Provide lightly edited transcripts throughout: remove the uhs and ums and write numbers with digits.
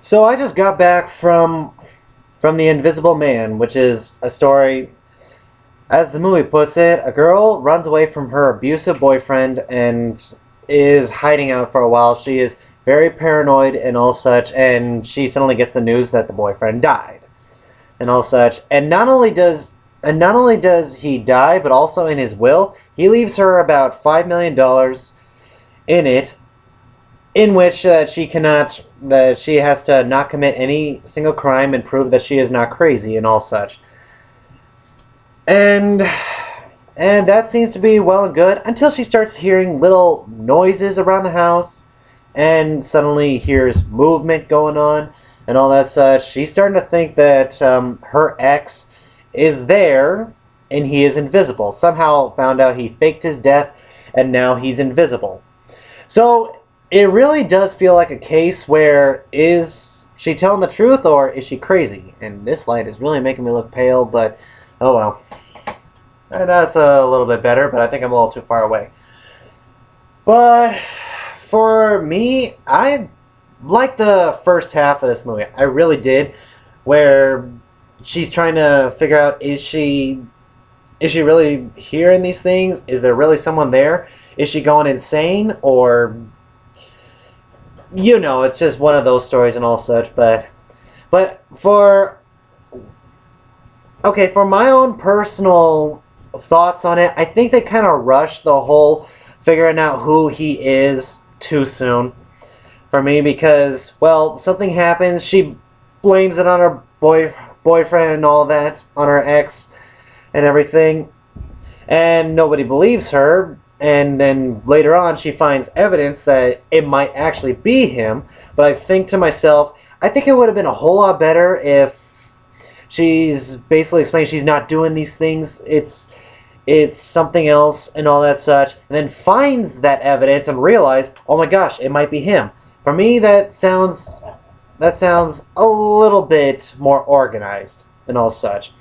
So I just got back from The Invisible Man, which is a story, as the movie puts it, a girl runs away from her abusive boyfriend and is hiding out for a while. She is very paranoid and all such, and she suddenly gets the news that the boyfriend died and all such. And not only does he die, but also in his will, he leaves her about $5 million in it, in which that she has to not commit any single crime and prove that she is not crazy and all such. And that seems to be well and good until she starts hearing little noises around the house and suddenly hears movement going on and all that such. She's starting to think that her ex is there and he is invisible. Somehow found out he faked his death and now he's invisible. So it really does feel like a case where, is she telling the truth or is she crazy? And this light is really making me look pale, but oh well. That's a little bit better, but I think I'm a little too far away. But for me, I liked the first half of this movie. I really did, where she's trying to figure out, is she really hearing these things? Is there really someone there? Is she going insane? Or, it's just one of those stories and all such. But for my own personal thoughts on it, I think they kind of rushed the whole figuring out who he is too soon for me, because, well, something happens, she blames it on her boyfriend and all that, on her ex and everything, and nobody believes her, and then later on she finds evidence that it might actually be him. But I think to myself, I think it would have been a whole lot better if she's basically explaining she's not doing these things, it's something else and all that such, and then finds that evidence and realize, oh my gosh, it might be him. For me, that sounds a little bit more organized and all such.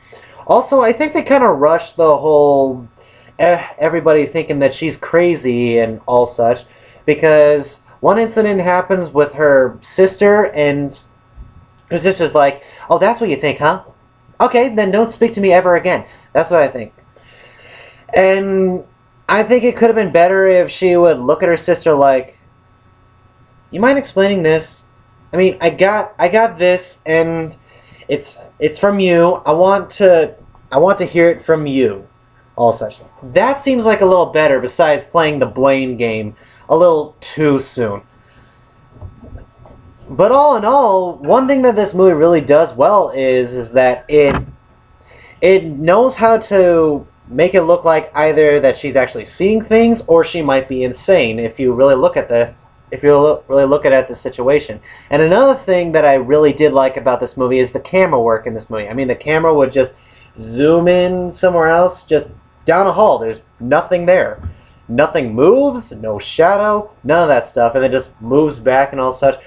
Also, I think they kind of rushed the whole everybody thinking that she's crazy and all such, because one incident happens with her sister, and her sister's like, oh, that's what you think, huh? Okay, then don't speak to me ever again. That's what I think. And I think it could have been better if she would look at her sister like, you mind explaining this? I mean, I got this, and it's from you. I want to hear it from you. All such. That seems like a little better, besides playing the blame game a little too soon. But all in all, one thing that this movie really does well is that it knows how to make it look like either that she's actually seeing things or she might be insane if you really look at the situation. And another thing that I really did like about this movie is the camera work in this movie. I mean, the camera would just zoom in somewhere else, just down a hall. There's nothing there. Nothing moves, no shadow, none of that stuff, and it just moves back and all such.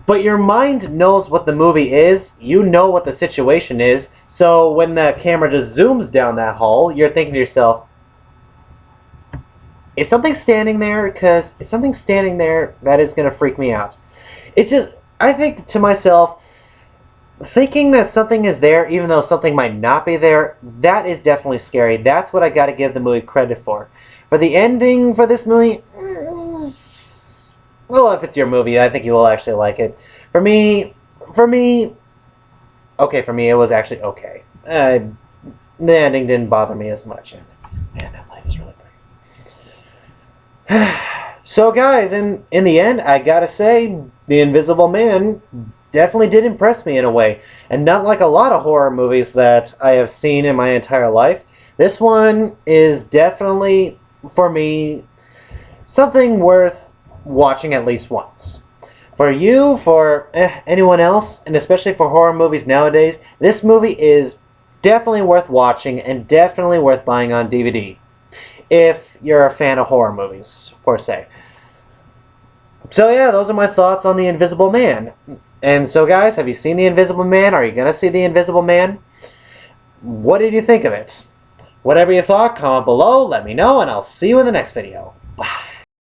But your mind knows what the movie is. You know what the situation is. So when the camera just zooms down that hall, you're thinking to yourself, is something standing there? Because if something's standing there, that is going to freak me out. It's just, I think to myself, thinking that something is there, even though something might not be there, that is definitely scary. That's what I got to give the movie credit for. For the ending for this movie, well, if it's your movie, I think you will actually like it. For me, it was actually okay. The ending didn't bother me as much. And man, that light is really bright. So, guys, in the end, I gotta say, The Invisible Man definitely did impress me in a way. And not like a lot of horror movies that I have seen in my entire life. This one is definitely, for me, something worth watching at least once. For you, for anyone else, and especially for horror movies nowadays, this movie is definitely worth watching and definitely worth buying on DVD. If you're a fan of horror movies, per se. So yeah, those are my thoughts on The Invisible Man. And so guys, have you seen The Invisible Man? Are you going to see The Invisible Man? What did you think of it? Whatever you thought, comment below, let me know, and I'll see you in the next video. Bye.